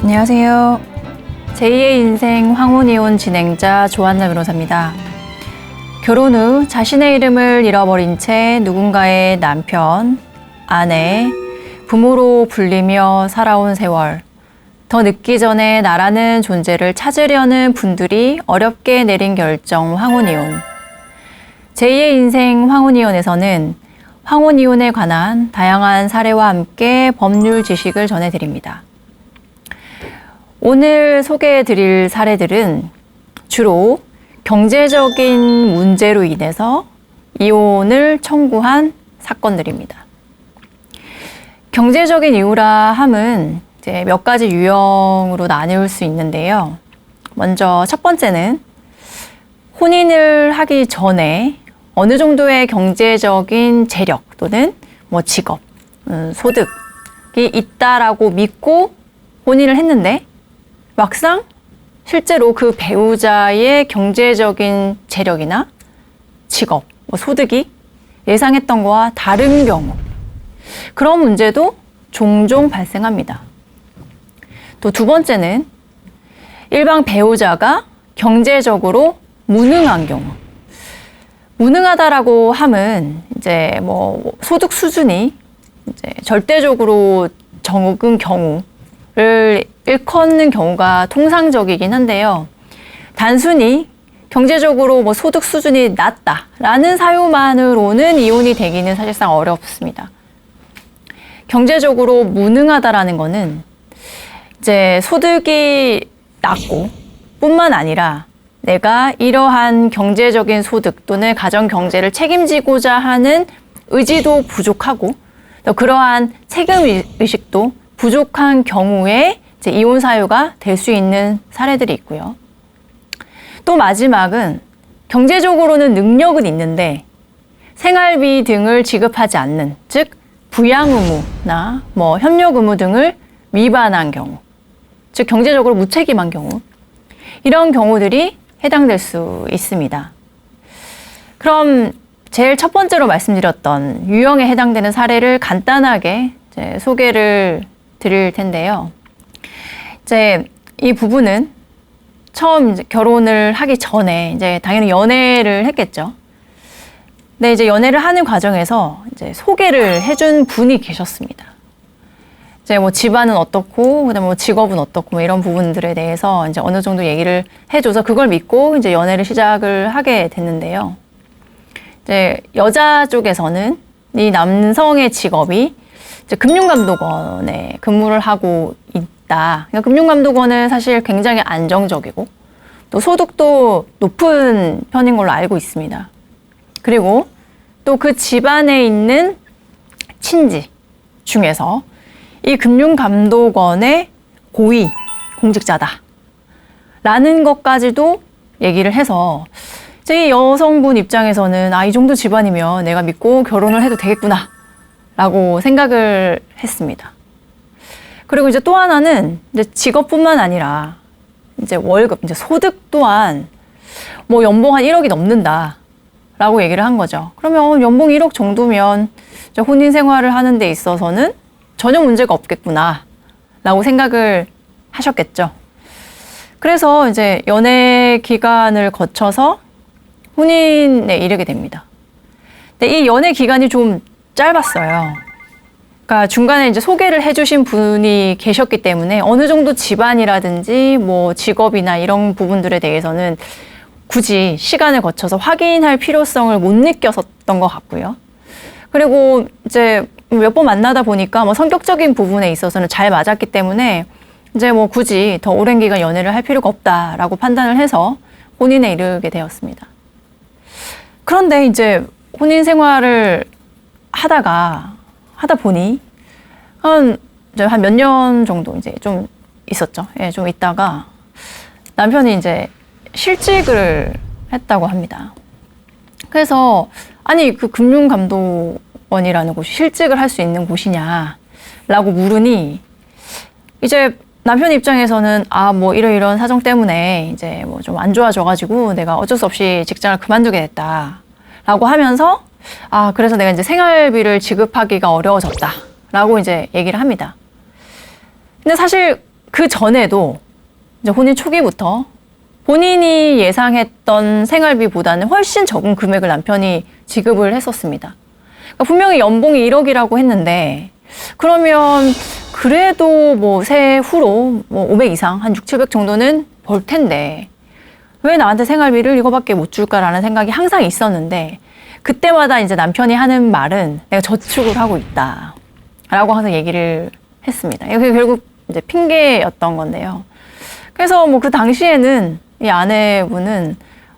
안녕하세요. 제2의 인생 황혼이혼 진행자 조한나 변호사입니다. 결혼 후 자신의 이름을 잃어버린 채 누군가의 남편, 아내, 부모로 불리며 살아온 세월. 더 늦기 전에 나라는 존재를 찾으려는 분들이 어렵게 내린 결정 황혼이혼. 제2의 인생 황혼이혼에서는 황혼이혼에 관한 다양한 사례와 함께 법률 지식을 전해드립니다. 오늘 소개해드릴 사례들은 주로 경제적인 문제로 인해서 이혼을 청구한 사건들입니다. 경제적인 이유라 함은 이제 몇 가지 유형으로 나눌 수 있는데요. 먼저 첫 번째는 혼인을 하기 전에 어느 정도의 경제적인 재력 또는 직업, 소득이 있다라고 믿고 혼인을 했는데 막상 실제로 그 배우자의 경제적인 재력이나 직업, 소득이 예상했던 것과 다른 경우, 그런 문제도 종종 발생합니다. 또 두 번째는 일반 배우자가 경제적으로 무능한 경우. 무능하다라고 함은 이제 소득 수준이 이제 절대적으로 적은 경우를 일컫는 경우가 통상적이긴 한데요. 단순히 경제적으로 소득 수준이 낮다라는 사유만으로는 이혼이 되기는 사실상 어렵습니다. 경제적으로 무능하다라는 거는 이제 소득이 낮고 뿐만 아니라 내가 이러한 경제적인 소득 또는 가정 경제를 책임지고자 하는 의지도 부족하고 또 그러한 책임 의식도 부족한 경우에 이제 이혼 사유가 될 수 있는 사례들이 있고요. 또 마지막은 경제적으로는 능력은 있는데 생활비 등을 지급하지 않는, 즉 부양 의무나 협력 의무 등을 위반한 경우, 즉 경제적으로 무책임한 경우, 이런 경우들이 해당될 수 있습니다. 그럼 제일 첫 번째로 말씀드렸던 유형에 해당되는 사례를 간단하게 이제 소개를 드릴 텐데요. 이제 이 부부는 처음 이제 결혼을 하기 전에 이제 당연히 연애를 했겠죠. 근데 이제 연애를 하는 과정에서 이제 소개를 해준 분이 계셨습니다. 이제 집안은 어떻고, 그다음에 직업은 어떻고, 이런 부분들에 대해서 이제 어느 정도 얘기를 해줘서 그걸 믿고 이제 연애를 시작을 하게 됐는데요. 이제 여자 쪽에서는 이 남성의 직업이 이제 금융감독원에 근무를 하고 있다. 그러니까 금융감독원은 사실 굉장히 안정적이고 또 소득도 높은 편인 걸로 알고 있습니다. 그리고 또 그 집안에 있는 친지 중에서 이 금융감독원의 고위 공직자다 라는 것까지도 얘기를 해서 이제 이 여성분 입장에서는 이 정도 집안이면 내가 믿고 결혼을 해도 되겠구나 라고 생각을 했습니다. 그리고 이제 또 하나는 이제 직업뿐만 아니라 이제 월급, 이제 소득 또한 연봉 한 1억이 넘는다 라고 얘기를 한 거죠. 그러면 연봉 1억 정도면 이제 혼인 생활을 하는 데 있어서는 전혀 문제가 없겠구나 라고 생각을 하셨겠죠. 그래서 이제 연애 기간을 거쳐서 혼인에 이르게 됩니다. 근데 이 연애 기간이 좀 짧았어요. 그러니까 중간에 이제 소개를 해주신 분이 계셨기 때문에 어느 정도 집안이라든지 직업이나 이런 부분들에 대해서는 굳이 시간을 거쳐서 확인할 필요성을 못 느꼈었던 것 같고요. 그리고 이제 몇 번 만나다 보니까 성격적인 부분에 있어서는 잘 맞았기 때문에 이제 굳이 더 오랜 기간 연애를 할 필요가 없다라고 판단을 해서 혼인에 이르게 되었습니다. 그런데 이제 혼인 생활을 하다 보니 한 몇 년 정도 이제 좀 있었죠. 예, 좀 있다가 남편이 이제 실직을 했다고 합니다. 그래서 아니 그 금융감독원이라는 곳이 실직을 할 수 있는 곳이냐라고 물으니 이제 남편 입장에서는 이런 사정 때문에 이제 좀 안 좋아져가지고 내가 어쩔 수 없이 직장을 그만두게 됐다라고 하면서 그래서 내가 이제 생활비를 지급하기가 어려워졌다라고 이제 얘기를 합니다. 근데 사실 그 전에도 이제 혼인 초기부터 본인이 예상했던 생활비보다는 훨씬 적은 금액을 남편이 지급을 했었습니다. 그러니까 분명히 연봉이 1억이라고 했는데 그러면 그래도 뭐 세후로 뭐 500 이상 한 6, 700 정도는 벌 텐데 왜 나한테 생활비를 이거밖에 못 줄까라는 생각이 항상 있었는데 그때마다 이제 남편이 하는 말은 내가 저축을 하고 있다라고 항상 얘기를 했습니다. 이게 결국 이제 핑계였던 건데요. 그래서 뭐 그 당시에는 이 아내분은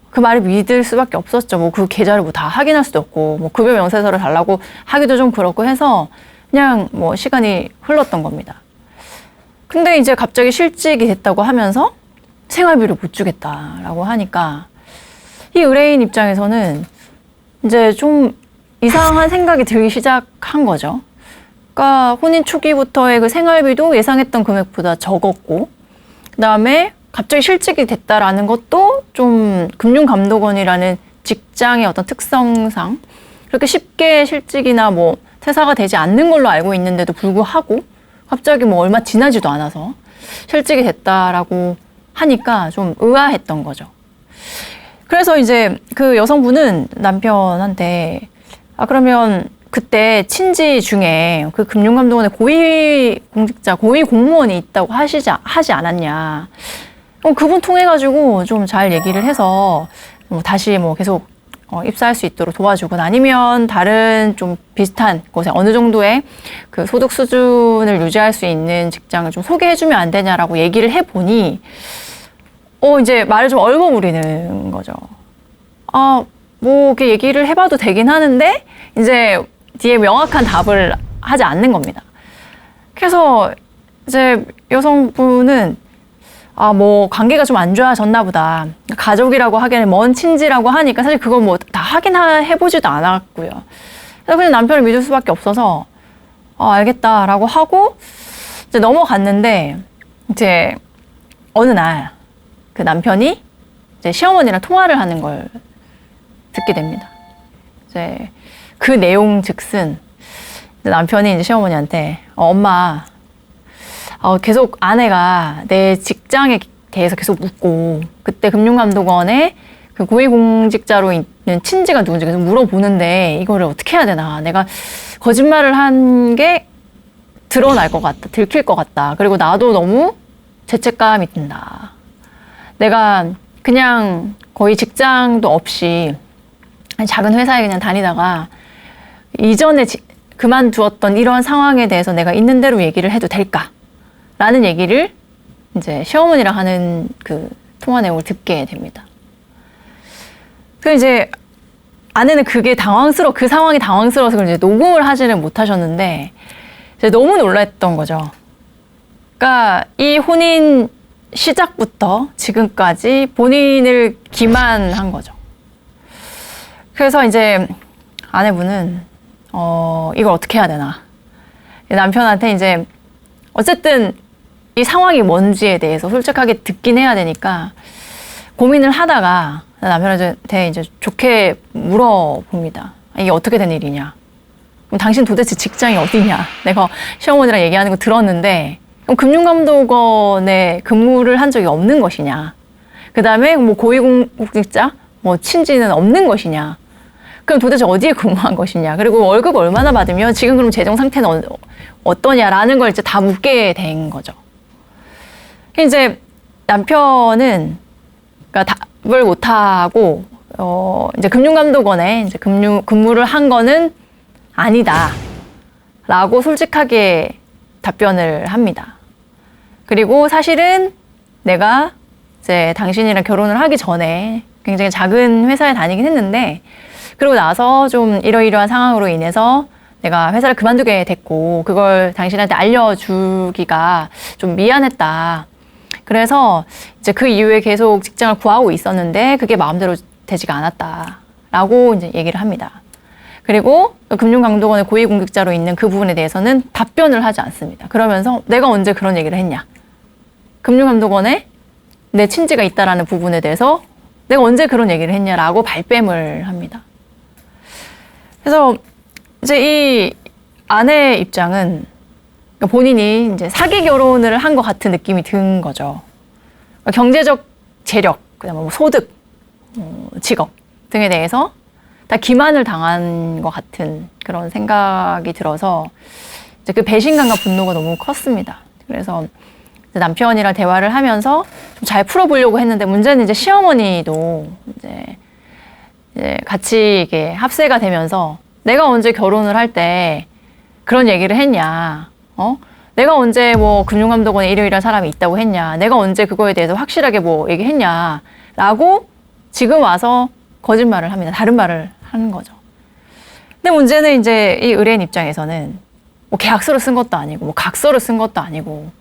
그 말을 믿을 수밖에 없었죠. 뭐 그 계좌를 뭐 다 확인할 수도 없고 뭐 급여 명세서를 달라고 하기도 좀 그렇고 해서 그냥 뭐 시간이 흘렀던 겁니다. 근데 이제 갑자기 실직이 됐다고 하면서 생활비를 못 주겠다라고 하니까 이 의뢰인 입장에서는 이제 좀 이상한 생각이 들기 시작한 거죠. 그러니까 혼인 초기부터의 그 생활비도 예상했던 금액보다 적었고 그다음에 갑자기 실직이 됐다라는 것도 좀 금융감독원이라는 직장의 어떤 특성상 그렇게 쉽게 실직이나 뭐 퇴사가 되지 않는 걸로 알고 있는데도 불구하고 갑자기 뭐 얼마 지나지도 않아서 실직이 됐다라고 하니까 좀 의아했던 거죠. 그래서 이제 그 여성분은 남편한테 그러면 그때 친지 중에 그 금융감독원에 고위 공직자, 고위 공무원이 있다고 하지 않았냐. 그분 통해가지고 좀 잘 얘기를 해서 뭐 다시 뭐 계속 입사할 수 있도록 도와주거나 아니면 다른 좀 비슷한 곳에 어느 정도의 그 소득 수준을 유지할 수 있는 직장을 좀 소개해주면 안 되냐라고 얘기를 해보니 이제 말을 좀 얼버무리는 거죠. 뭐 이렇게 얘기를 해봐도 되긴 하는데 이제 뒤에 명확한 답을 하지 않는 겁니다. 그래서 이제 여성분은 뭐 관계가 좀 안 좋아졌나 보다. 가족이라고 하기에는 먼 친지라고 하니까 사실 그건 뭐 다 확인해보지도 않았고요. 그래서 그냥 남편을 믿을 수밖에 없어서 알겠다라고 하고 이제 넘어갔는데 이제 어느 날 그 남편이 이제 시어머니랑 통화를 하는 걸 듣게 됩니다. 이제 그 내용 즉슨 남편이 이제 시어머니한테 엄마 계속 아내가 내 직장에 대해서 계속 묻고 그때 금융감독원에 그 고위공직자로 있는 친지가 누군지 계속 물어보는데 이거를 어떻게 해야 되나. 내가 거짓말을 한 게 드러날 것 같다. 들킬 것 같다. 그리고 나도 너무 죄책감이 든다. 내가 그냥 거의 직장도 없이 작은 회사에 그냥 다니다가 이전에 그만두었던 이러한 상황에 대해서 내가 있는 대로 얘기를 해도 될까? 라는 얘기를 이제 시어머니랑 하는 그 통화 내용을 듣게 됩니다. 그 이제 아내는 그게 그 상황이 당황스러워서 이제 녹음을 하지는 못하셨는데 이제 너무 놀랐던 거죠. 그러니까 이 혼인 시작부터 지금까지 본인을 기만한 거죠. 그래서 이제 아내분은 이걸 어떻게 해야 되나. 남편한테 이제 어쨌든 이 상황이 뭔지에 대해서 솔직하게 듣긴 해야 되니까 고민을 하다가 남편한테 이제 좋게 물어봅니다. 이게 어떻게 된 일이냐? 그럼 당신 도대체 직장이 어디냐? 내가 시어머니랑 얘기하는 거 들었는데 그럼 금융감독원에 근무를 한 적이 없는 것이냐? 그 다음에 뭐 고위공직자, 뭐 친지는 없는 것이냐? 그럼 도대체 어디에 근무한 것이냐? 그리고 월급 얼마나 받으며 지금 그럼 재정 상태는 어떠냐라는 걸 이제 다 묻게 된 거죠. 이제 남편은 그러니까 답을 못 하고 이제 금융감독원에 이제 근무를 한 거는 아니다라고 솔직하게 답변을 합니다. 그리고 사실은 내가 이제 당신이랑 결혼을 하기 전에 굉장히 작은 회사에 다니긴 했는데 그러고 나서 좀 이러이러한 상황으로 인해서 내가 회사를 그만두게 됐고 그걸 당신한테 알려주기가 좀 미안했다. 그래서 이제 그 이후에 계속 직장을 구하고 있었는데 그게 마음대로 되지가 않았다라고 이제 얘기를 합니다. 그리고 금융감독원의 고위공직자로 있는 그 부분에 대해서는 답변을 하지 않습니다. 그러면서 내가 언제 그런 얘기를 했냐? 금융감독원에 내 친지가 있다라는 부분에 대해서 내가 언제 그런 얘기를 했냐라고 발뺌을 합니다. 그래서 이제 이 아내의 입장은 그러니까 본인이 이제 사기 결혼을 한 것 같은 느낌이 든 거죠. 그러니까 경제적 재력, 그다음에 뭐 소득, 직업 등에 대해서 다 기만을 당한 것 같은 그런 생각이 들어서 이제 그 배신감과 분노가 너무 컸습니다. 그래서 남편이랑 대화를 하면서 좀 잘 풀어보려고 했는데 문제는 이제 시어머니도 이제 같이 이게 합세가 되면서 내가 언제 결혼을 할 때 그런 얘기를 했냐, 내가 언제 뭐 금융감독원에 일요일에 사람이 있다고 했냐, 내가 언제 그거에 대해서 확실하게 뭐 얘기했냐라고 지금 와서 거짓말을 합니다. 다른 말을 하는 거죠. 근데 문제는 이제 이 의뢰인 입장에서는 뭐 계약서를 쓴 것도 아니고 뭐 각서를 쓴 것도 아니고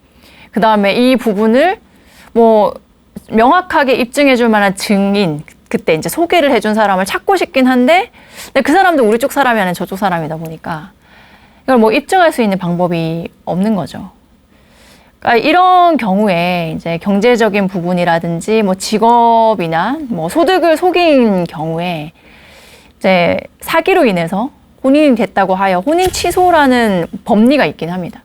그 다음에 이 부분을 뭐 명확하게 입증해줄 만한 증인, 그때 이제 소개를 해준 사람을 찾고 싶긴 한데 근데 그 사람도 우리 쪽 사람이 아니라 저쪽 사람이다 보니까 이걸 뭐 입증할 수 있는 방법이 없는 거죠. 그러니까 이런 경우에 이제 경제적인 부분이라든지 뭐 직업이나 뭐 소득을 속인 경우에 이제 사기로 인해서 혼인이 됐다고 하여 혼인 취소라는 법리가 있긴 합니다.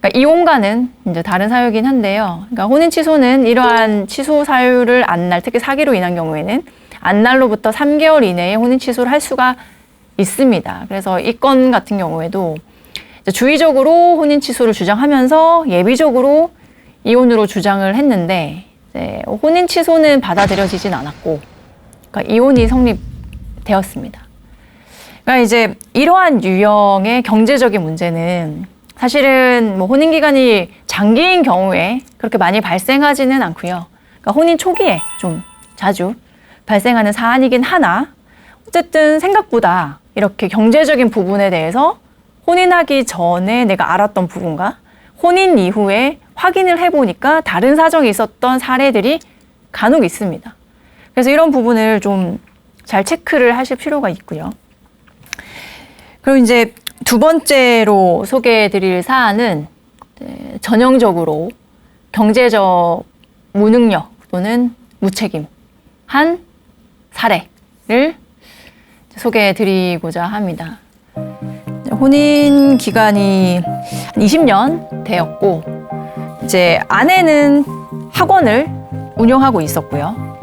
그러니까 이혼과는 이제 다른 사유이긴 한데요. 그러니까 혼인 취소는 이러한 취소 사유를 안 날, 특히 사기로 인한 경우에는 안 날로부터 3개월 이내에 혼인 취소를 할 수가 있습니다. 그래서 이 건 같은 경우에도 이제 주의적으로 혼인 취소를 주장하면서 예비적으로 이혼으로 주장을 했는데 이제 혼인 취소는 받아들여지진 않았고, 그러니까 이혼이 성립되었습니다. 그러니까 이제 이러한 유형의 경제적인 문제는 사실은 뭐 혼인 기간이 장기인 경우에 그렇게 많이 발생하지는 않고요. 그러니까 혼인 초기에 좀 자주 발생하는 사안이긴 하나 어쨌든 생각보다 이렇게 경제적인 부분에 대해서 혼인하기 전에 내가 알았던 부분과 혼인 이후에 확인을 해보니까 다른 사정이 있었던 사례들이 간혹 있습니다. 그래서 이런 부분을 좀 잘 체크를 하실 필요가 있고요. 그리고 이제 두 번째로 소개해드릴 사안은 전형적으로 경제적 무능력 또는 무책임 한 사례를 소개해드리고자 합니다. 혼인 기간이 20년 되었고 이제 아내는 학원을 운영하고 있었고요.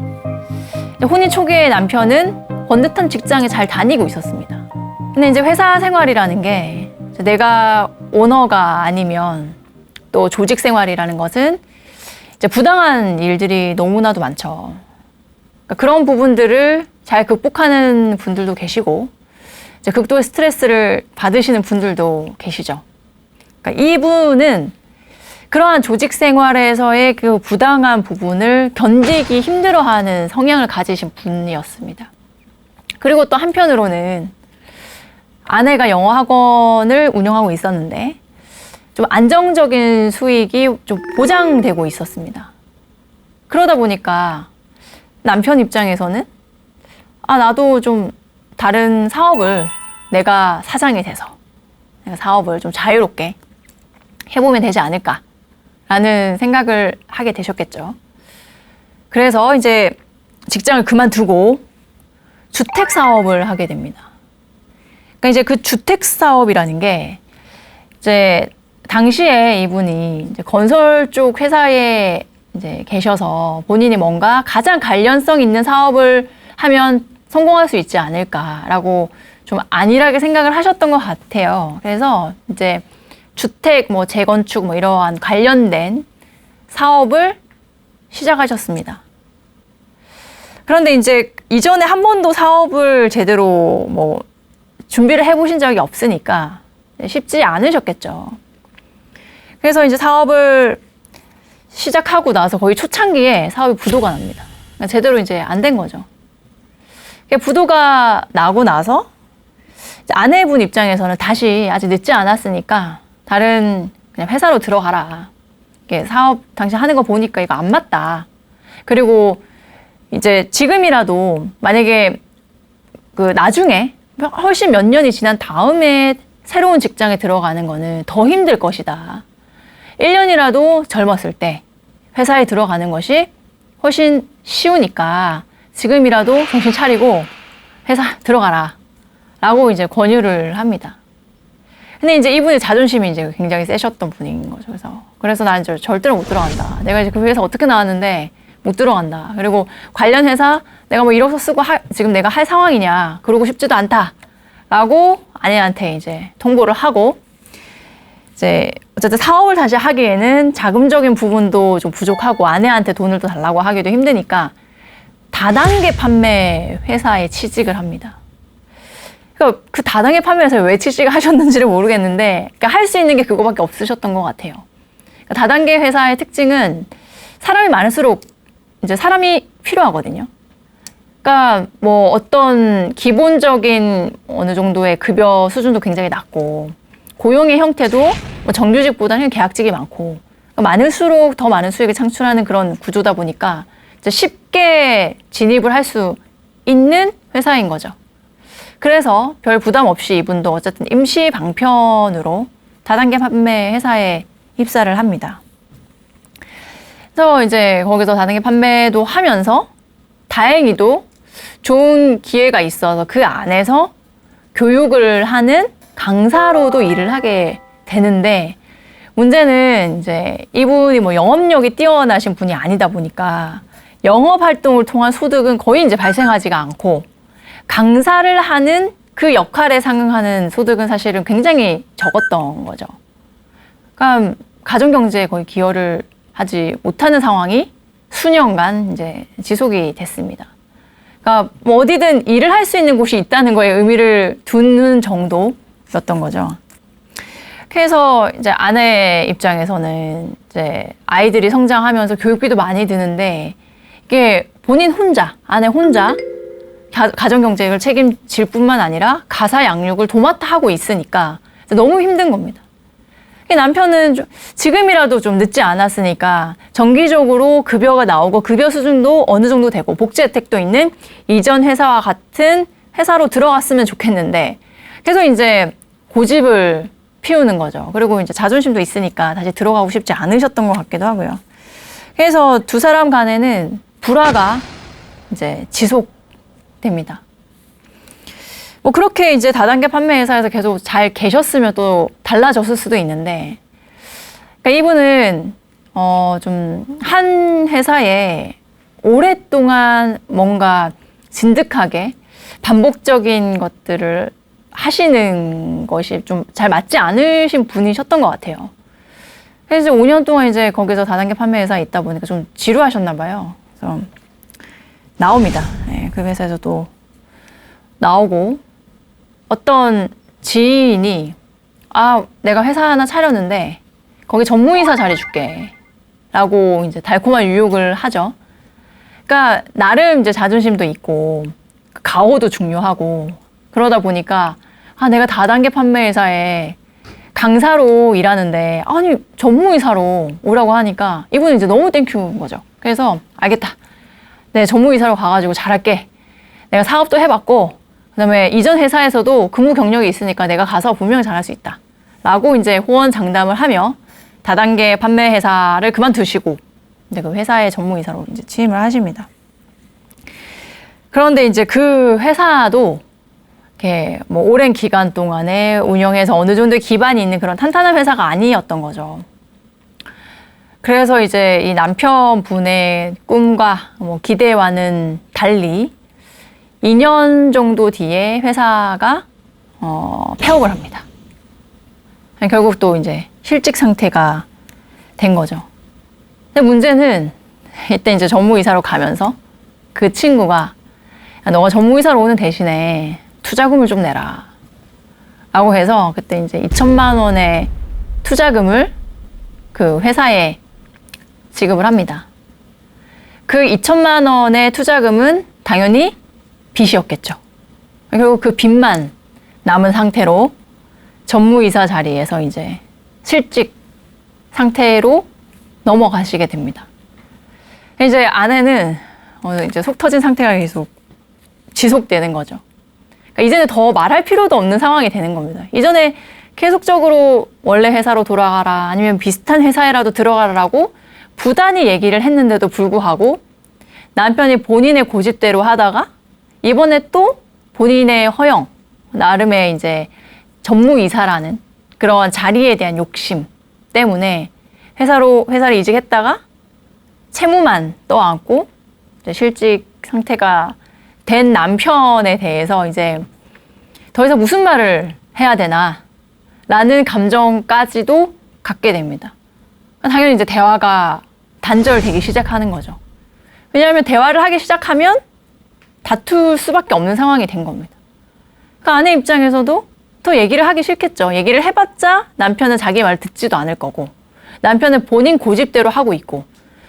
혼인 초기에 남편은 번듯한 직장에 잘 다니고 있었습니다. 근데 이제 회사 생활이라는 게 내가 오너가 아니면 또 조직 생활이라는 것은 이제 부당한 일들이 너무나도 많죠. 그러니까 그런 부분들을 잘 극복하는 분들도 계시고 이제 극도의 스트레스를 받으시는 분들도 계시죠. 그러니까 이분은 그러한 조직 생활에서의 그 부당한 부분을 견디기 힘들어하는 성향을 가지신 분이었습니다. 그리고 또 한편으로는 아내가 영어 학원을 운영하고 있었는데 좀 안정적인 수익이 좀 보장되고 있었습니다. 그러다 보니까 남편 입장에서는 나도 좀 다른 사업을 내가 사장이 돼서 내가 사업을 좀 자유롭게 해보면 되지 않을까라는 생각을 하게 되셨겠죠. 그래서 이제 직장을 그만두고 주택 사업을 하게 됩니다. 그러니까 이제 그 주택 사업이라는 게 이제 당시에 이분이 이제 건설 쪽 회사에 이제 계셔서 본인이 뭔가 가장 관련성 있는 사업을 하면 성공할 수 있지 않을까라고 좀 안일하게 생각을 하셨던 것 같아요. 그래서 이제 주택, 뭐 재건축, 뭐 이러한 관련된 사업을 시작하셨습니다. 그런데 이제 이전에 한 번도 사업을 제대로 뭐 준비를 해보신 적이 없으니까 쉽지 않으셨겠죠. 그래서 이제 사업을 시작하고 나서 거의 초창기에 사업이 부도가 납니다. 그러니까 제대로 이제 안 된 거죠. 부도가 나고 나서 아내분 입장에서는 다시 아직 늦지 않았으니까 다른 그냥 회사로 들어가라. 사업 당신 하는 거 보니까 이거 안 맞다. 그리고 이제 지금이라도 만약에 그 나중에 훨씬 몇 년이 지난 다음에 새로운 직장에 들어가는 거는 더 힘들 것이다. 1년이라도 젊었을 때 회사에 들어가는 것이 훨씬 쉬우니까 지금이라도 정신 차리고 회사 들어가라 라고 이제 권유를 합니다. 근데 이제 이분의 자존심이 이제 굉장히 세셨던 분인 거죠. 그래서 난 절대로 못 들어간다. 내가 이제 그 회사 어떻게 나왔는데 못 들어간다. 그리고 관련 회사 내가 뭐 이력서 쓰고 지금 내가 할 상황이냐. 그러고 싶지도 않다. 라고 아내한테 이제 통보를 하고 이제 어쨌든 사업을 다시 하기에는 자금적인 부분도 좀 부족하고 아내한테 돈을 더 달라고 하기도 힘드니까 다단계 판매 회사에 취직을 합니다. 그러니까 그 다단계 판매 회사에 왜 취직을 하셨는지를 모르겠는데 그러니까 할 수 있는 게 그거밖에 없으셨던 것 같아요. 그러니까 다단계 회사의 특징은 사람이 많을수록 이제 사람이 필요하거든요. 그러니까 뭐 어떤 기본적인 어느 정도의 급여 수준도 굉장히 낮고 고용의 형태도 뭐 정규직보다는 계약직이 많고 그러니까 많을수록 더 많은 수익을 창출하는 그런 구조다 보니까 이제 쉽게 진입을 할 수 있는 회사인 거죠. 그래서 별 부담 없이 이분도 어쨌든 임시 방편으로 다단계 판매 회사에 입사를 합니다. 그래서 이제 거기서 다단계 판매도 하면서 다행히도 좋은 기회가 있어서 그 안에서 교육을 하는 강사로도 일을 하게 되는데 문제는 이제 이분이 뭐 영업력이 뛰어나신 분이 아니다 보니까 영업 활동을 통한 소득은 거의 이제 발생하지가 않고 강사를 하는 그 역할에 상응하는 소득은 사실은 굉장히 적었던 거죠. 그러니까 가정 경제에 거의 기여를 하지 못하는 상황이 수년간 이제 지속이 됐습니다. 그러니까 뭐 어디든 일을 할 수 있는 곳이 있다는 거에 의미를 두는 정도였던 거죠. 그래서 이제 아내 입장에서는 이제 아이들이 성장하면서 교육비도 많이 드는데 이게 본인 혼자, 아내 혼자 가정경제를 책임질 뿐만 아니라 가사 양육을 도맡아 하고 있으니까 너무 힘든 겁니다. 남편은 지금이라도 좀 늦지 않았으니까 정기적으로 급여가 나오고 급여 수준도 어느 정도 되고 복지 혜택도 있는 이전 회사와 같은 회사로 들어갔으면 좋겠는데 그래서 이제 고집을 피우는 거죠. 그리고 이제 자존심도 있으니까 다시 들어가고 싶지 않으셨던 것 같기도 하고요. 그래서 두 사람 간에는 불화가 이제 지속됩니다. 뭐 그렇게 이제 다단계 판매 회사에서 계속 잘 계셨으면 또 달라졌을 수도 있는데, 그러니까 이분은 좀 한 회사에 오랫동안 뭔가 진득하게 반복적인 것들을 하시는 것이 좀 잘 맞지 않으신 분이셨던 것 같아요. 그래서 5년 동안 이제 거기서 다단계 판매 회사에 있다 보니까 좀 지루하셨나 봐요. 그래서 나옵니다. 네, 그 회사에서 또 나오고 어떤 지인이 내가 회사 하나 차렸는데 거기 전무이사 자리 줄게 라고 이제 달콤한 유혹을 하죠. 그러니까 나름 이제 자존심도 있고 가오도 중요하고 그러다 보니까 내가 다단계 판매 회사에 강사로 일하는데 아니 전무이사로 오라고 하니까 이분은 이제 너무 땡큐인 거죠. 그래서 알겠다. 네, 전무이사로 가가지고 잘할게. 내가 사업도 해봤고 그다음에 이전 회사에서도 근무 경력이 있으니까 내가 가서 분명히 잘할 수 있다. 라고 이제 호언장담을 하며 다단계 판매 회사를 그만두시고 이제 그 회사의 전무이사로 이제 취임을 하십니다. 그런데 이제 그 회사도 이렇게 뭐 오랜 기간 동안에 운영해서 어느 정도의 기반이 있는 그런 탄탄한 회사가 아니었던 거죠. 그래서 이제 이 남편분의 꿈과 뭐 기대와는 달리 2년 정도 뒤에 회사가 폐업을 합니다. 결국 또 이제 실직 상태가 된 거죠. 근데 문제는 이때 이제 전무이사로 가면서 그 친구가 너가 전무이사로 오는 대신에 투자금을 좀 내라 라고 해서 그때 이제 2천만 원의 투자금을 그 회사에 지급을 합니다. 그 2천만 원의 투자금은 당연히 빚이었겠죠. 결국 그 빚만 남은 상태로 전무이사 자리에서 이제 실직 상태로 넘어가시게 됩니다. 이제 아내는 이제 속 터진 상태가 계속 지속되는 거죠. 그러니까 이제는 더 말할 필요도 없는 상황이 되는 겁니다. 이전에 계속적으로 원래 회사로 돌아가라 아니면 비슷한 회사에라도 들어가라고 부단히 얘기를 했는데도 불구하고 남편이 본인의 고집대로 하다가 이번에 또 본인의 허영, 나름의 이제 전무이사라는 그런 자리에 대한 욕심 때문에 회사를 이직했다가 채무만 떠안고 이제 실직 상태가 된 남편에 대해서 이제 더 이상 무슨 말을 해야 되나 라는 감정까지도 갖게 됩니다. 당연히 이제 대화가 단절되기 시작하는 거죠. 왜냐하면 대화를 하기 시작하면 다툴 수밖에 없는 상황이 된 겁니다. 그러니까 아내 입장에서도 더 얘기를 하기 싫겠죠. 얘기를 해봤자 남편은 자기 말 듣지도 않을 거고 남편은 본인 고집대로 하고 있고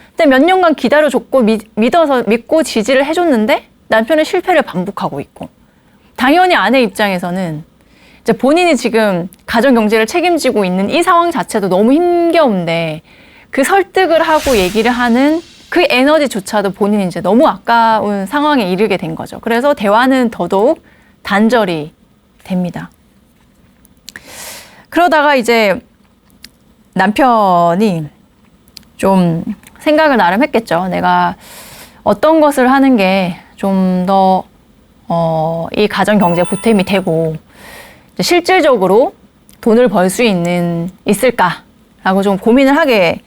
근데 몇 년간 기다려줬고 믿고 지지를 해줬는데 남편은 실패를 반복하고 있고 당연히 아내 입장에서는 이제 본인이 지금 가정 경제를 책임지고 있는 이 상황 자체도 너무 힘겨운데 그 설득을 하고 얘기를 하는 그 에너지조차도 본인이 이제 너무 아까운 상황에 이르게 된 거죠. 그래서 대화는 더더욱 단절이 됩니다. 그러다가 이제 남편이 좀 생각을 나름 했겠죠. 내가 어떤 것을 하는 게 좀 더 이 가정 경제에 보탬이 되고 실질적으로 돈을 벌 수 있을까라고 좀 고민을 하게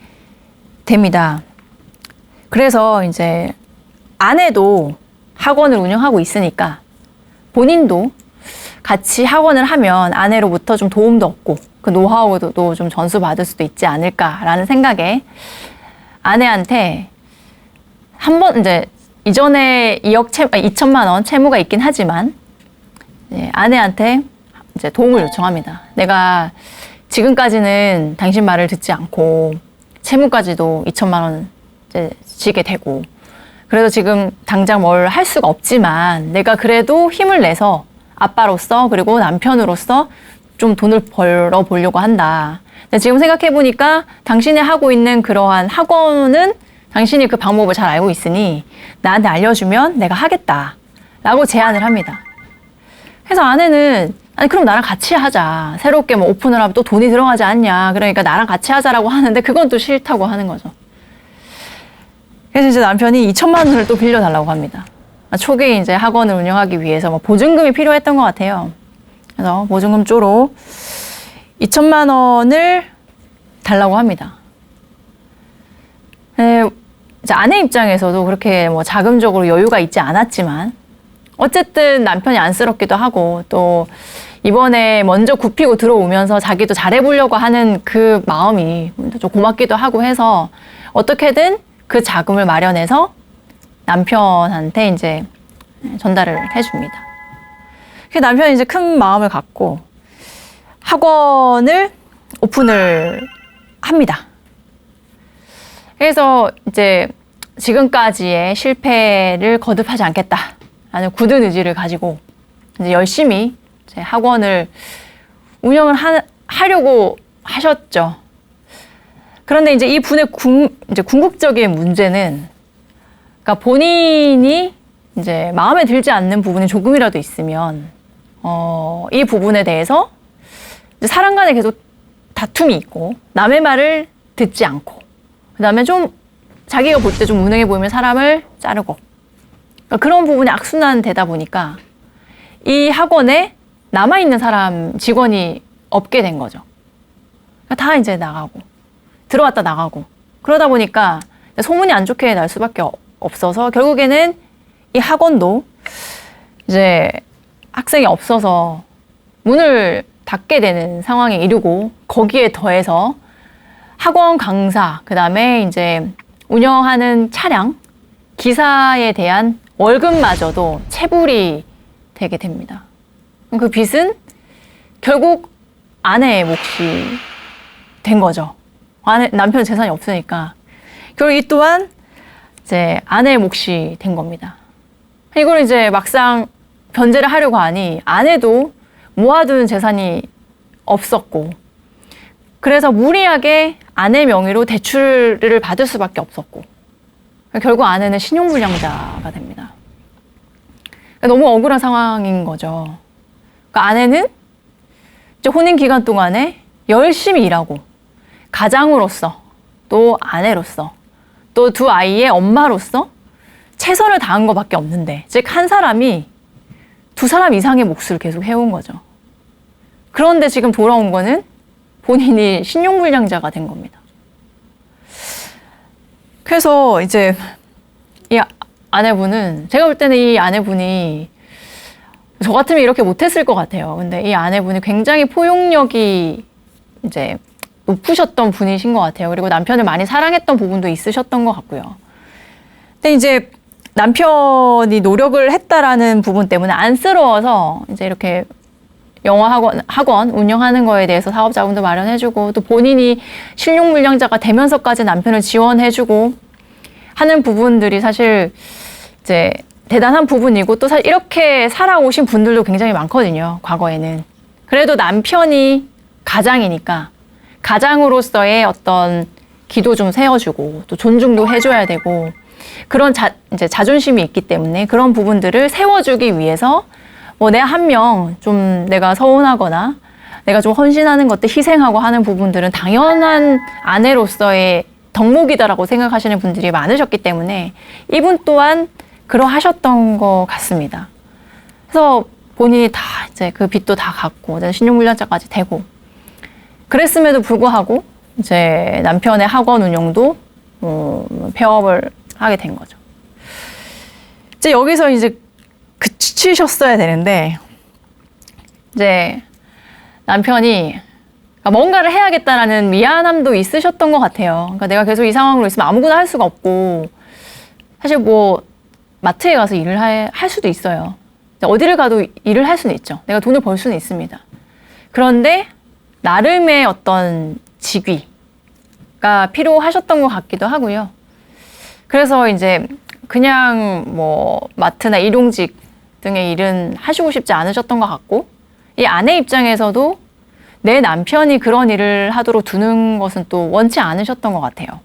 됩니다. 그래서 이제 아내도 학원을 운영하고 있으니까 본인도 같이 학원을 하면 아내로부터 좀 도움도 얻고 그 노하우도 좀 전수받을 수도 있지 않을까라는 생각에 아내한테 한번 이제 이전에 2천만 원 채무가 있긴 하지만 아내한테 이제 도움을 요청합니다. 내가 지금까지는 당신 말을 듣지 않고 채무까지도 2천만 원 이제 지게 되고 그래서 지금 당장 뭘 할 수가 없지만 내가 그래도 힘을 내서 아빠로서 그리고 남편으로서 좀 돈을 벌어 보려고 한다. 근데 지금 생각해 보니까 당신이 하고 있는 그러한 학원은 당신이 그 방법을 잘 알고 있으니 나한테 알려주면 내가 하겠다 라고 제안을 합니다. 그래서 아내는 아니 그럼 나랑 같이 하자. 새롭게 뭐 오픈을 하면 또 돈이 들어가지 않냐. 그러니까 나랑 같이 하자라고 하는데 그건 또 싫다고 하는 거죠. 그래서 이제 남편이 2천만 원을 또 빌려달라고 합니다. 초기에 이제 학원을 운영하기 위해서 뭐 보증금이 필요했던 것 같아요. 그래서 보증금 쪼로 2천만 원을 달라고 합니다. 이제 아내 입장에서도 그렇게 뭐 자금적으로 여유가 있지 않았지만 어쨌든 남편이 안쓰럽기도 하고 또 이번에 먼저 굽히고 들어오면서 자기도 잘해보려고 하는 그 마음이 좀 고맙기도 하고 해서 어떻게든 그 자금을 마련해서 남편한테 이제 전달을 해줍니다. 그래서 남편이 이제 큰 마음을 갖고 학원을 오픈을 합니다. 그래서 이제 지금까지의 실패를 거듭하지 않겠다라는 굳은 의지를 가지고 이제 열심히 이제 학원을 운영을 하려고 하셨죠. 그런데 이제 이 분의 이제 궁극적인 문제는 그러니까 본인이 이제 마음에 들지 않는 부분이 조금이라도 있으면 이 부분에 대해서 이제 사람 간에 계속 다툼이 있고 남의 말을 듣지 않고 그다음에 좀 자기가 볼 때 좀 무능해 보이면 사람을 자르고 그러니까 그런 부분이 악순환 되다 보니까 이 학원에 남아있는 사람 직원이 없게 된 거죠. 그러니까 다 이제 나가고 들어왔다 나가고 그러다 보니까 소문이 안 좋게 날 수밖에 없어서 결국에는 이 학원도 이제 학생이 없어서 문을 닫게 되는 상황에 이르고 거기에 더해서 학원 강사, 그 다음에 이제 운영하는 차량, 기사에 대한 월급마저도 체불이 되게 됩니다. 그 빚은 결국 아내의 몫이 된 거죠. 남편 재산이 없으니까. 결국 이 또한 이제 아내의 몫이 된 겁니다. 이걸 이제 막상 변제를 하려고 하니 아내도 모아둔 재산이 없었고, 그래서 무리하게 아내 명의로 대출을 받을 수밖에 없었고, 결국 아내는 신용불량자가 됩니다. 너무 억울한 상황인 거죠. 그러니까 아내는 이제 혼인 기간 동안에 열심히 일하고 가장으로서 또 아내로서 또 두 아이의 엄마로서 최선을 다한 것밖에 없는데, 즉 한 사람이 두 사람 이상의 몫을 계속 해온 거죠. 그런데 지금 돌아온 거는 본인이 신용불량자가 된 겁니다. 그래서 이제 이 아내분은, 제가 볼 때는 이 아내분이 저 같으면 이렇게 못했을 것 같아요. 근데 이 아내분이 굉장히 포용력이 이제 높으셨던 분이신 것 같아요. 그리고 남편을 많이 사랑했던 부분도 있으셨던 것 같고요. 근데 이제 남편이 노력을 했다라는 부분 때문에 안쓰러워서 이제 이렇게 영어 학원 운영하는 거에 대해서 사업 자금도 마련해주고, 또 본인이 실용불량자가 되면서까지 남편을 지원해주고 하는 부분들이 사실 이제 대단한 부분이고, 또 사실 이렇게 살아오신 분들도 굉장히 많거든요, 과거에는. 그래도 남편이 가장이니까 가장으로서의 어떤 기도 좀 세워주고 또 존중도 해줘야 되고, 그런 이제 자존심이 있기 때문에 그런 부분들을 세워주기 위해서 뭐 내가 한 명 좀 내가 서운하거나 내가 좀 헌신하는 것들 희생하고 하는 부분들은 당연한 아내로서의 덕목이다라고 생각하시는 분들이 많으셨기 때문에 이분 또한 그러하셨던 것 같습니다. 그래서 본인이 다 이제 그 빚도 다 갚고 신용불량자까지 되고, 그랬음에도 불구하고 이제 남편의 학원 운영도 폐업을 하게 된 거죠. 이제 여기서 이제 그치셨어야 되는데, 이제 남편이 뭔가를 해야겠다라는 미안함도 있으셨던 것 같아요. 그러니까 내가 계속 이 상황으로 있으면 아무거나 할 수가 없고, 사실 뭐 마트에 가서 일을 할 수도 있어요. 어디를 가도 일을 할 수는 있죠. 내가 돈을 벌 수는 있습니다. 그런데 나름의 어떤 직위가 필요하셨던 것 같기도 하고요. 그래서 이제 그냥 뭐 마트나 일용직 등의 일은 하시고 싶지 않으셨던 것 같고, 이 아내 입장에서도 내 남편이 그런 일을 하도록 두는 것은 또 원치 않으셨던 것 같아요.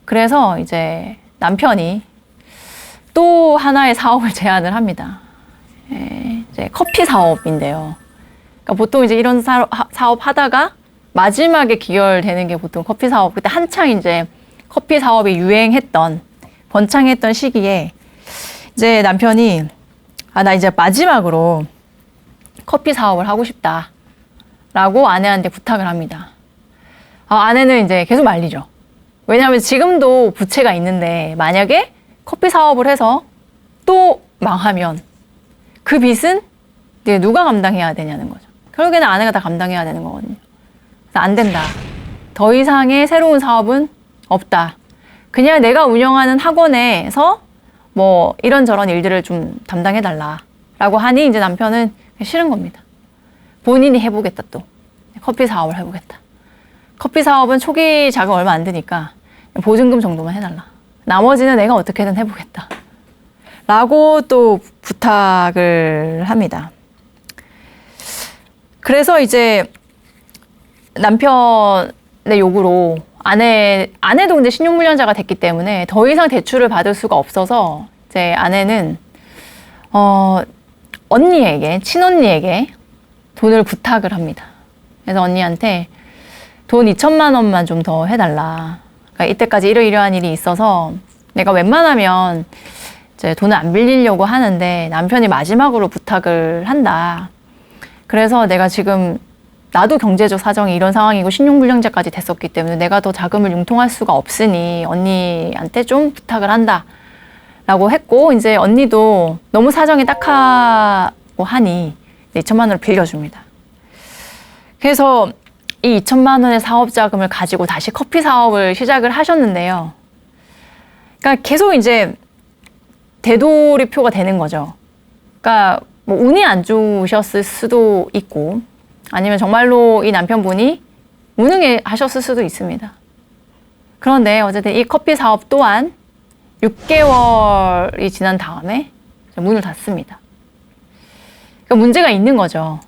그래서 이제 남편이 또 하나의 사업을 제안을 합니다. 이제 커피 사업인데요. 그러니까 보통 이제 이런 사업 하다가 마지막에 기결되는 게 보통 커피 사업, 그때 한창 이제 커피 사업이 유행했던, 번창했던 시기에 이제 남편이 나 이제 마지막으로 커피 사업을 하고 싶다 라고 아내한테 부탁을 합니다. 아내는 이제 계속 말리죠. 왜냐하면 지금도 부채가 있는데 만약에 커피 사업을 해서 또 망하면 그 빚은 이제 누가 감당해야 되냐는 거죠. 결국에는 아내가 다 감당해야 되는 거거든요. 그래서 안 된다. 더 이상의 새로운 사업은 없다. 그냥 내가 운영하는 학원에서 뭐 이런저런 일들을 좀 담당해달라 라고 하니 이제 남편은 싫은 겁니다. 본인이 해보겠다, 또. 커피 사업을 해보겠다. 커피 사업은 초기 자금 얼마 안 드니까 보증금 정도만 해달라. 나머지는 내가 어떻게든 해보겠다. 라고 또 부탁을 합니다. 그래서 이제 남편의 요구로 아내도 근데 신용불량자가 됐기 때문에 더 이상 대출을 받을 수가 없어서 이제 아내는 언니에게, 친언니에게 돈을 부탁을 합니다. 그래서 언니한테 돈 2천만 원만 좀 더 해달라. 그러니까 이때까지 이러이러한 일이 있어서 내가 웬만하면 이제 돈을 안 빌리려고 하는데 남편이 마지막으로 부탁을 한다. 그래서 내가 지금 나도 경제적 사정이 이런 상황이고 신용불량자까지 됐었기 때문에 내가 더 자금을 융통할 수가 없으니 언니한테 좀 부탁을 한다 라고 했고, 이제 언니도 너무 사정이 딱하고 하니 2천만 원을 빌려줍니다. 그래서 이 2천만 원의 사업 자금을 가지고 다시 커피 사업을 시작을 하셨는데요. 그러니까 계속 이제 되돌이표가 되는 거죠. 그러니까 뭐 운이 안 좋으셨을 수도 있고, 아니면 정말로 이 남편분이 무능하셨을 수도 있습니다. 그런데 어쨌든 이 커피 사업 또한 6개월이 지난 다음에 문을 닫습니다. 그러니까 문제가 있는 거죠.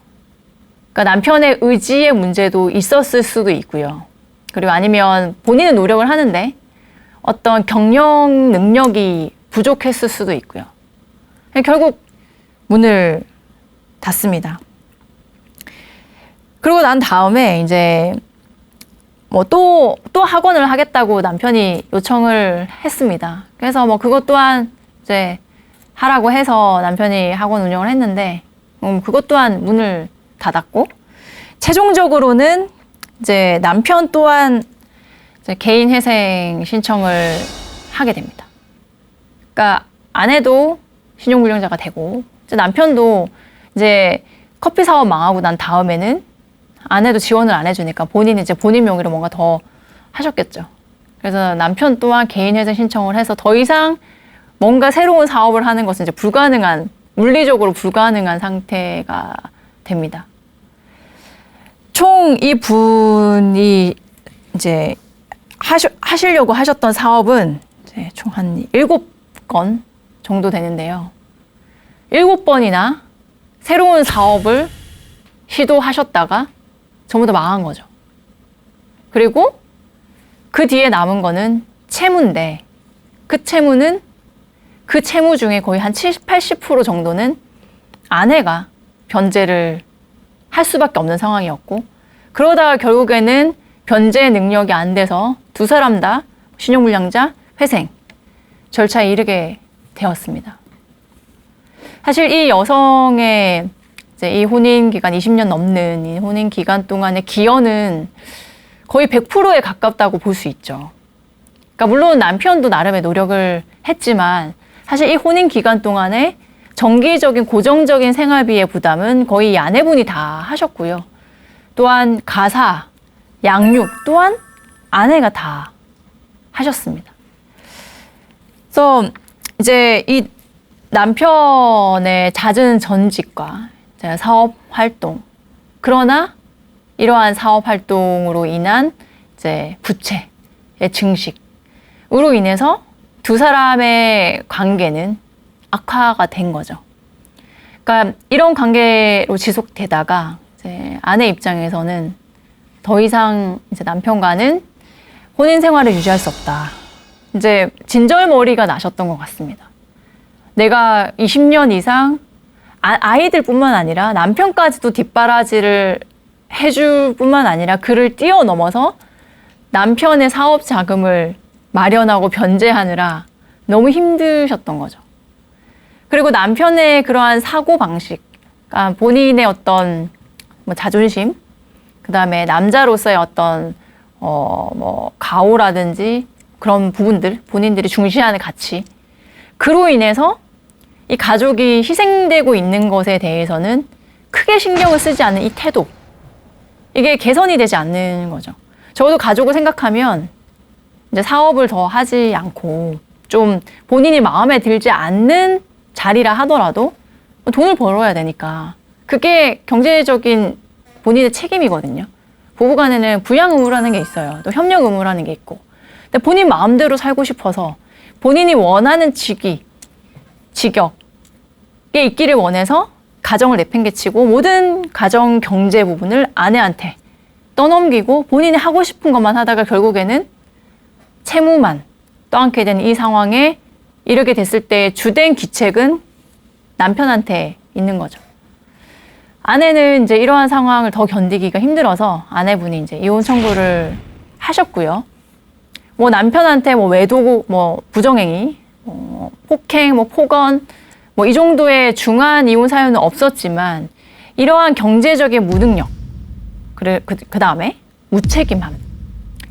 그러니까 남편의 의지의 문제도 있었을 수도 있고요. 그리고 아니면 본인은 노력을 하는데 어떤 경영 능력이 부족했을 수도 있고요. 결국 문을 닫습니다. 그러고 난 다음에 이제 뭐 또 학원을 하겠다고 남편이 요청을 했습니다. 그래서 뭐 그것 또한 이제 하라고 해서 남편이 학원 운영을 했는데 그것 또한 문을 닫았고, 최종적으로는 이제 남편 또한 이제 개인 회생 신청을 하게 됩니다. 그러니까 아내도 신용불량자가 되고 이제 남편도 이제 커피 사업 망하고 난 다음에는 아내도 지원을 안 해주니까 본인이 이제 본인 명의로 뭔가 더 하셨겠죠. 그래서 남편 또한 개인 회생 신청을 해서 더 이상 뭔가 새로운 사업을 하는 것은 이제 불가능한, 물리적으로 불가능한 상태가 됩니다. 총 이 분이 이제 하시려고 하셨던 사업은 이제 총 한 7건 정도 되는데요. 7번이나 새로운 사업을 시도하셨다가 전부 다 망한 거죠. 그리고 그 뒤에 남은 거는 채무인데 그 채무는 그 채무 중에 거의 한 70, 80% 정도는 아내가 변제를 할 수밖에 없는 상황이었고 그러다가 결국에는 변제 능력이 안 돼서 두 사람 다 신용불량자 회생 절차에 이르게 되었습니다. 사실 이 여성의 이제 이 혼인 기간 20년 넘는 이 혼인 기간 동안의 기여는 거의 100%에 가깝다고 볼 수 있죠. 그러니까 물론 남편도 나름의 노력을 했지만 사실 이 혼인 기간 동안에 정기적인 고정적인 생활비의 부담은 거의 이 아내분이 다 하셨고요. 또한 가사, 양육 또한 아내가 다 하셨습니다. 그래서 이제 이 남편의 잦은 전직과 사업 활동, 그러나 이러한 사업 활동으로 인한 이제 부채의 증식으로 인해서 두 사람의 관계는 악화가 된 거죠. 그러니까 이런 관계로 지속되다가 이제 아내 입장에서는 더 이상 이제 남편과는 혼인 생활을 유지할 수 없다. 이제 진절머리가 나셨던 것 같습니다. 내가 20년 이상 아이들뿐만 아니라 남편까지도 뒷바라지를 해줄 뿐만 아니라 그를 뛰어넘어서 남편의 사업 자금을 마련하고 변제하느라 너무 힘드셨던 거죠. 그리고 남편의 그러한 사고방식, 그러니까 본인의 어떤 뭐 자존심, 그 다음에 남자로서의 어떤 뭐 가오라든지 그런 부분들, 본인들이 중시하는 가치, 그로 인해서 이 가족이 희생되고 있는 것에 대해서는 크게 신경을 쓰지 않는 이 태도, 이게 개선이 되지 않는 거죠. 적어도 가족을 생각하면 이제 사업을 더 하지 않고 좀 본인이 마음에 들지 않는 자리라 하더라도 돈을 벌어야 되니까 그게 경제적인 본인의 책임이거든요. 부부간에는 부양 의무라는 게 있어요. 또 협력 의무라는 게 있고. 근데 본인 마음대로 살고 싶어서 본인이 원하는 직위, 직역에 있기를 원해서 가정을 내팽개치고 모든 가정 경제 부분을 아내한테 떠넘기고 본인이 하고 싶은 것만 하다가 결국에는 채무만 떠안게 된 이 상황에 이르게 됐을 때 주된 기책은 남편한테 있는 거죠. 아내는 이제 이러한 상황을 더 견디기가 힘들어서 아내분이 이제 이혼 청구를 하셨고요. 뭐 남편한테 뭐 외도, 뭐 부정행위, 폭행, 뭐 폭언, 뭐 이 정도의 중한 이혼 사유는 없었지만 이러한 경제적인 무능력, 그 다음에 무책임함,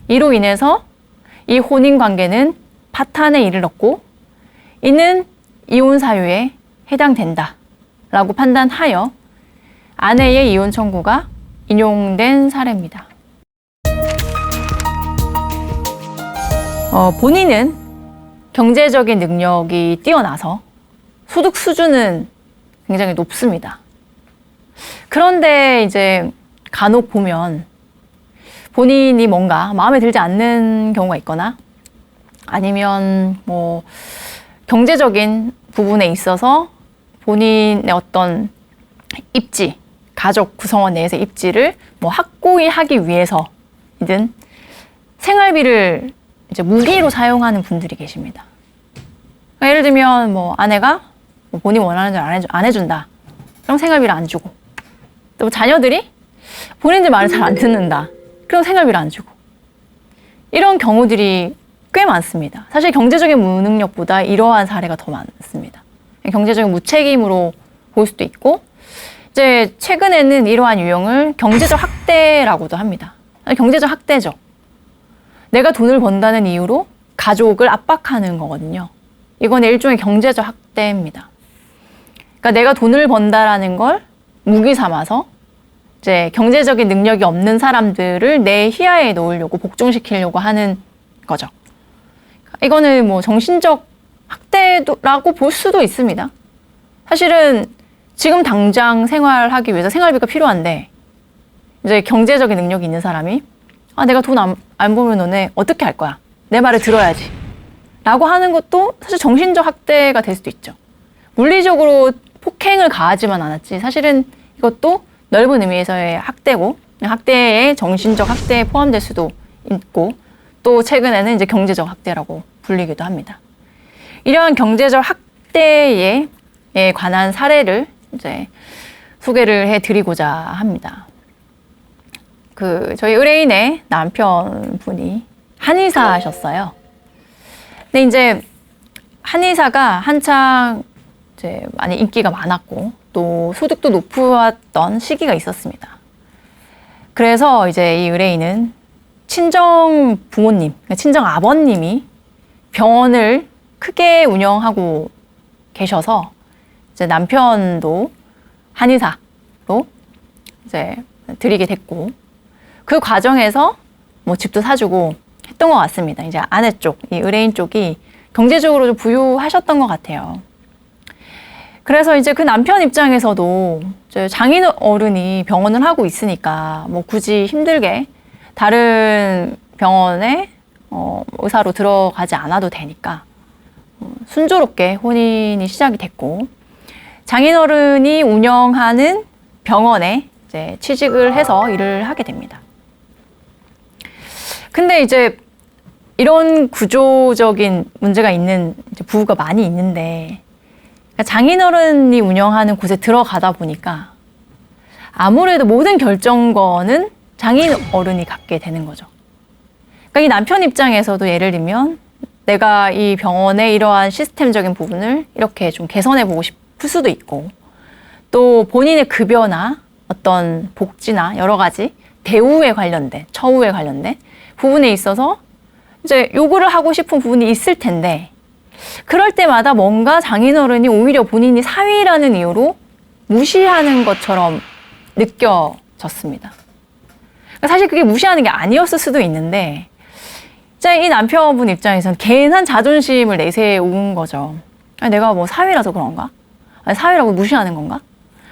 이로 인해서 이 혼인 관계는 파탄에 이르렀고 이는 이혼 사유에 해당된다라고 판단하여 아내의 이혼 청구가 인용된 사례입니다. 본인은 경제적인 능력이 뛰어나서 소득 수준은 굉장히 높습니다. 그런데 이제 간혹 보면 본인이 뭔가 마음에 들지 않는 경우가 있거나 아니면 뭐 경제적인 부분에 있어서 본인의 어떤 입지, 가족 구성원 내에서 입지를 뭐 확고히 하기 위해서이든 생활비를 이제 무기로 사용하는 분들이 계십니다. 그러니까 예를 들면 뭐 아내가 뭐 본인 원하는 대로 안 해준다. 그럼 생활비를 안 주고. 또 자녀들이 본인들 말을 잘 안 듣는다. 그럼 생활비를 안 주고. 이런 경우들이 꽤 많습니다. 사실 경제적인 무능력보다 이러한 사례가 더 많습니다. 경제적인 무책임으로 볼 수도 있고 이제 최근에는 이러한 유형을 경제적 학대라고도 합니다. 경제적 학대죠. 내가 돈을 번다는 이유로 가족을 압박하는 거거든요. 이건 일종의 경제적 학대입니다. 그러니까 내가 돈을 번다라는 걸 무기 삼아서 이제 경제적인 능력이 없는 사람들을 내 희하에 놓으려고 복종시키려고 하는 거죠. 이거는 뭐 정신적 학대라고 볼 수도 있습니다. 사실은 지금 당장 생활하기 위해서 생활비가 필요한데 이제 경제적인 능력이 있는 사람이 내가 돈 안 벌면 너네 어떻게 할 거야? 내 말을 들어야지. 라고 하는 것도 사실 정신적 학대가 될 수도 있죠. 물리적으로 폭행을 가하지만 않았지 사실은 이것도 넓은 의미에서의 학대고 학대에 정신적 학대에 포함될 수도 있고 또 최근에는 이제 경제적 학대라고 불리기도 합니다. 이러한 경제적 학대에 관한 사례를 이제 소개를 해드리고자 합니다. 저희 의뢰인의 남편분이 한의사셨어요. 근데 이제 한의사가 한창 이제 많이 인기가 많았고 또 소득도 높았던 시기가 있었습니다. 그래서 이제 이 의뢰인은 친정 부모님, 친정 아버님이 병원을 크게 운영하고 계셔서 이제 남편도 한의사로 이제 들이게 됐고 그 과정에서 뭐 집도 사주고 했던 것 같습니다. 이제 아내 쪽, 이 의뢰인 쪽이 경제적으로 좀 부유하셨던 것 같아요. 그래서 이제 그 남편 입장에서도 이제 장인 어른이 병원을 하고 있으니까 뭐 굳이 힘들게 다른 병원에 의사로 들어가지 않아도 되니까 순조롭게 혼인이 시작이 됐고 장인 어른이 운영하는 병원에 이제 취직을 해서 일을 하게 됩니다. 근데 이제 이런 구조적인 문제가 있는 이제 부부가 많이 있는데 장인어른이 운영하는 곳에 들어가다 보니까 아무래도 모든 결정권은 장인어른이 갖게 되는 거죠. 그러니까 이 남편 입장에서도 예를 들면 내가 이 병원의 이러한 시스템적인 부분을 이렇게 좀 개선해보고 싶을 수도 있고 또 본인의 급여나 어떤 복지나 여러 가지 대우에 관련된, 처우에 관련된 부분에 있어서 이제 요구를 하고 싶은 부분이 있을 텐데 그럴 때마다 뭔가 장인어른이 오히려 본인이 사위라는 이유로 무시하는 것처럼 느껴졌습니다. 사실 그게 무시하는 게 아니었을 수도 있는데 이 남편분 입장에서는 괜한 자존심을 내세운 거죠. 내가 뭐 사위라서 그런가? 사위라고 무시하는 건가?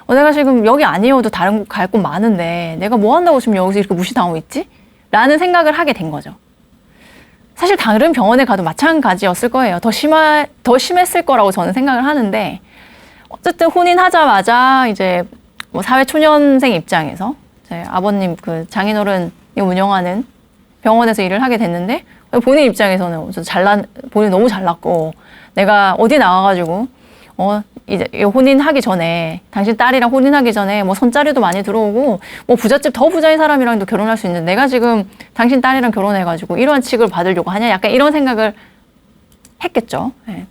내가 지금 여기 아니어도 다른 곳 갈 곳 많은데 내가 뭐 한다고 지금 여기서 이렇게 무시당하고 있지? 라는 생각을 하게 된 거죠. 사실 다른 병원에 가도 마찬가지였을 거예요. 더 심했을 거라고 저는 생각을 하는데 어쨌든 혼인하자마자 이제 뭐 사회초년생 입장에서 이제 아버님 그 장인어른이 운영하는 병원에서 일을 하게 됐는데 본인 입장에서는 본인 너무 잘났고 내가 어디 나와가지고 이제 혼인하기 전에 당신 딸이랑 혼인하기 전에 뭐 손자리도 많이 들어오고 뭐 부잣집 더 부자인 사람이랑도 결혼할 수 있는데 내가 지금 당신 딸이랑 결혼해가지고 이러한 칙을 받으려고 하냐 약간 이런 생각을 했겠죠. 네.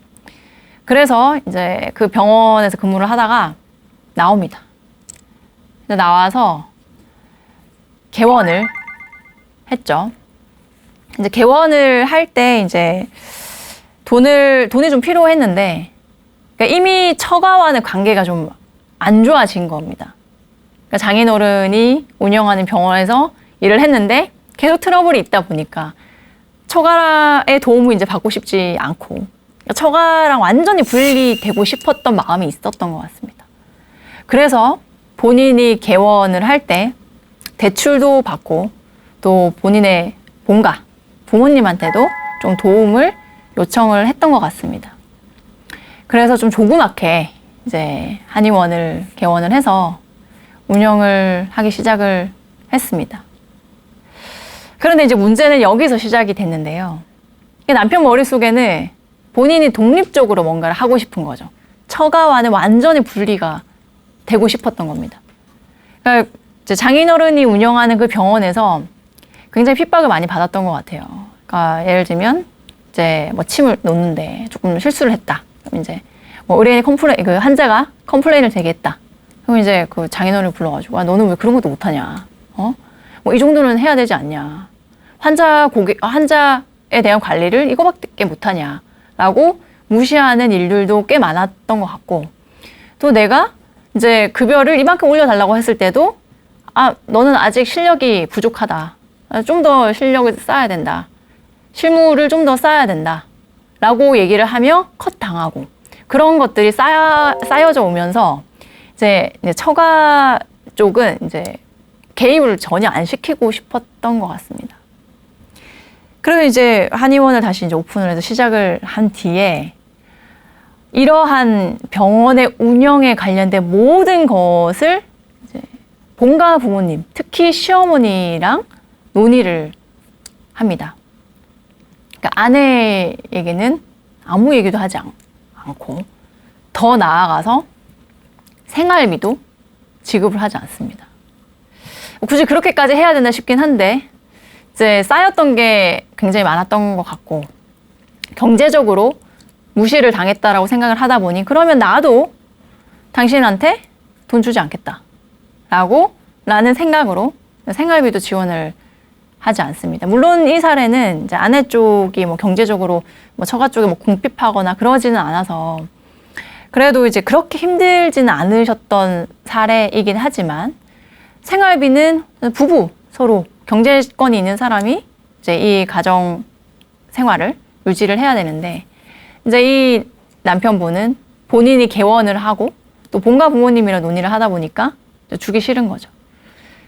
그래서 이제 그 병원에서 근무를 하다가 나옵니다. 나와서 개원을 했죠. 이제 개원을 할 때 이제 돈이 좀 필요했는데 그러니까 이미 처가와는 관계가 좀 안 좋아진 겁니다. 그러니까 장인어른이 운영하는 병원에서 일을 했는데 계속 트러블이 있다 보니까 처가의 도움을 이제 받고 싶지 않고 그러니까 처가랑 완전히 분리되고 싶었던 마음이 있었던 것 같습니다. 그래서 본인이 개원을 할 때 대출도 받고 또 본인의 본가, 부모님한테도 좀 도움을 요청을 했던 것 같습니다. 그래서 좀 조그맣게 이제 한의원을 개원을 해서 운영을 하기 시작을 했습니다. 그런데 이제 문제는 여기서 시작이 됐는데요. 남편 머릿속에는 본인이 독립적으로 뭔가를 하고 싶은 거죠. 처가와는 완전히 분리가 되고 싶었던 겁니다. 그러니까 이제 장인어른이 운영하는 그 병원에서 굉장히 핍박을 많이 받았던 것 같아요. 그러니까 예를 들면 이제 뭐 침을 놓는데 조금 실수를 했다. 그럼 이제 뭐 의뢰인이 환자가 컴플레인을 제기했다. 그럼 이제 그 장인어른을 불러가지고, 아, 너는 왜 그런 것도 못하냐? 뭐 이 정도는 해야 되지 않냐? 환자에 대한 관리를 이거밖에 못하냐? 라고 무시하는 일들도 꽤 많았던 것 같고, 또 내가 이제 급여를 이만큼 올려달라고 했을 때도, 아, 너는 아직 실력이 부족하다. 좀 더 실력을 쌓아야 된다. 실무를 좀 더 쌓아야 된다. 라고 얘기를 하며 컷당하고, 그런 것들이 쌓여져 오면서 이제 처가 쪽은 이제 개입을 전혀 안 시키고 싶었던 것 같습니다. 그래서 이제 한의원을 다시 이제 오픈을 해서 시작을 한 뒤에 이러한 병원의 운영에 관련된 모든 것을 이제 본가 부모님, 특히 시어머니랑 논의를 합니다. 그러니까 아내에게는 아무 얘기도 하지 않고 더 나아가서 생활비도 지급을 하지 않습니다. 굳이 그렇게까지 해야 되나 싶긴 한데 이제 쌓였던 게 굉장히 많았던 것 같고 경제적으로 무시를 당했다라고 생각을 하다 보니 그러면 나도 당신한테 돈 주지 않겠다 라는 생각으로 생활비도 지원을 하지 않습니다. 물론 이 사례는 이제 아내 쪽이 뭐 경제적으로 뭐 처가 쪽에 뭐 궁핍하거나 그러지는 않아서 그래도 이제 그렇게 힘들지는 않으셨던 사례이긴 하지만 생활비는 부부 서로 경제권이 있는 사람이 이제 이 가정 생활을 유지를 해야 되는데 이제 이 남편분은 본인이 개원을 하고 또 본가 부모님이랑 논의를 하다 보니까 주기 싫은 거죠.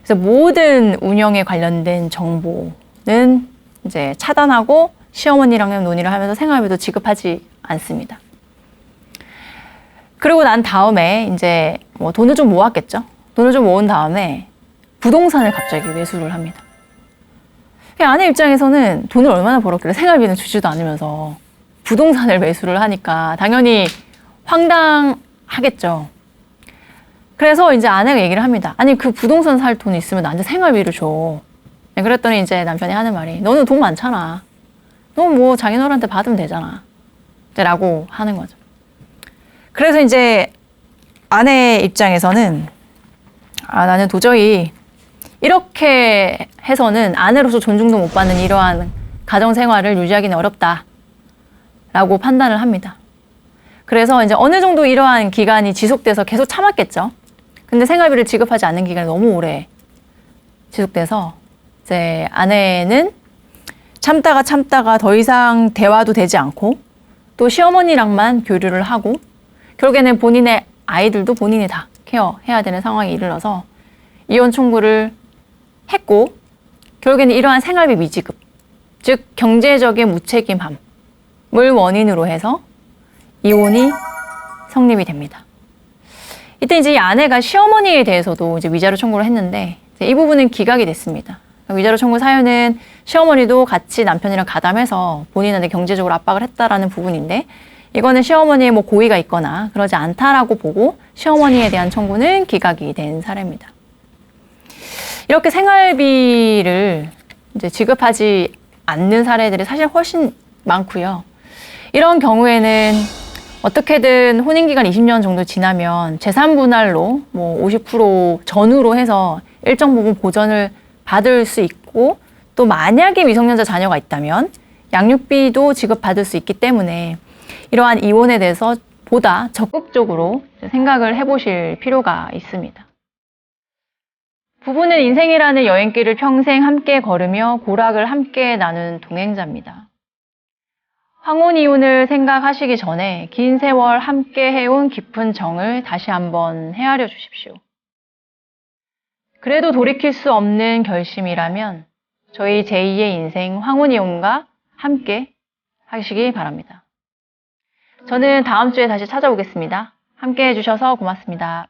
그래서 모든 운영에 관련된 정보는 이제 차단하고 시어머니랑 논의를 하면서 생활비도 지급하지 않습니다. 그리고 난 다음에 이제 뭐 돈을 좀 모았겠죠. 돈을 좀 모은 다음에 부동산을 갑자기 매수를 합니다. 아내 입장에서는 돈을 얼마나 벌었길래 생활비는 주지도 않으면서 부동산을 매수를 하니까 당연히 황당하겠죠. 그래서 이제 아내가 얘기를 합니다. 아니 그 부동산 살 돈 있으면 나한테 생활비를 줘. 그랬더니 이제 남편이 하는 말이 너는 돈 많잖아. 너 뭐 장인어른한테 받으면 되잖아. 라고 하는 거죠. 그래서 이제 아내 입장에서는 아 나는 도저히 이렇게 해서는 아내로서 존중도 못 받는 이러한 가정생활을 유지하기는 어렵다 라고 판단을 합니다. 그래서 이제 어느 정도 이러한 기간이 지속돼서 계속 참았겠죠. 근데 생활비를 지급하지 않는 기간이 너무 오래 지속돼서 이제 아내는 참다가 더 이상 대화도 되지 않고 또 시어머니랑만 교류를 하고 결국에는 본인의 아이들도 본인이 다 케어해야 되는 상황에 이르러서 이혼 청구를 했고 결국에는 이러한 생활비 미지급, 즉 경제적인 무책임함을 원인으로 해서 이혼이 성립이 됩니다. 이때 이제 이 아내가 시어머니에 대해서도 이제 위자료 청구를 했는데 이 부분은 기각이 됐습니다. 위자료 청구 사유는 시어머니도 같이 남편이랑 가담해서 본인한테 경제적으로 압박을 했다라는 부분인데 이거는 시어머니의 뭐 고의가 있거나 그러지 않다라고 보고 시어머니에 대한 청구는 기각이 된 사례입니다. 이렇게 생활비를 이제 지급하지 않는 사례들이 사실 훨씬 많고요. 이런 경우에는 어떻게든 혼인기간 20년 정도 지나면 재산분할로 뭐 50% 전후로 해서 일정 부분 보전을 받을 수 있고 또 만약에 미성년자 자녀가 있다면 양육비도 지급받을 수 있기 때문에 이러한 이혼에 대해서 보다 적극적으로 생각을 해보실 필요가 있습니다. 부부는 인생이라는 여행길을 평생 함께 걸으며 고락을 함께 나눈 동행자입니다. 황혼 이혼을 생각하시기 전에 긴 세월 함께 해온 깊은 정을 다시 한번 헤아려 주십시오. 그래도 돌이킬 수 없는 결심이라면 저희 제2의 인생 황혼 이혼과 함께 하시기 바랍니다. 저는 다음 주에 다시 찾아오겠습니다. 함께 해주셔서 고맙습니다.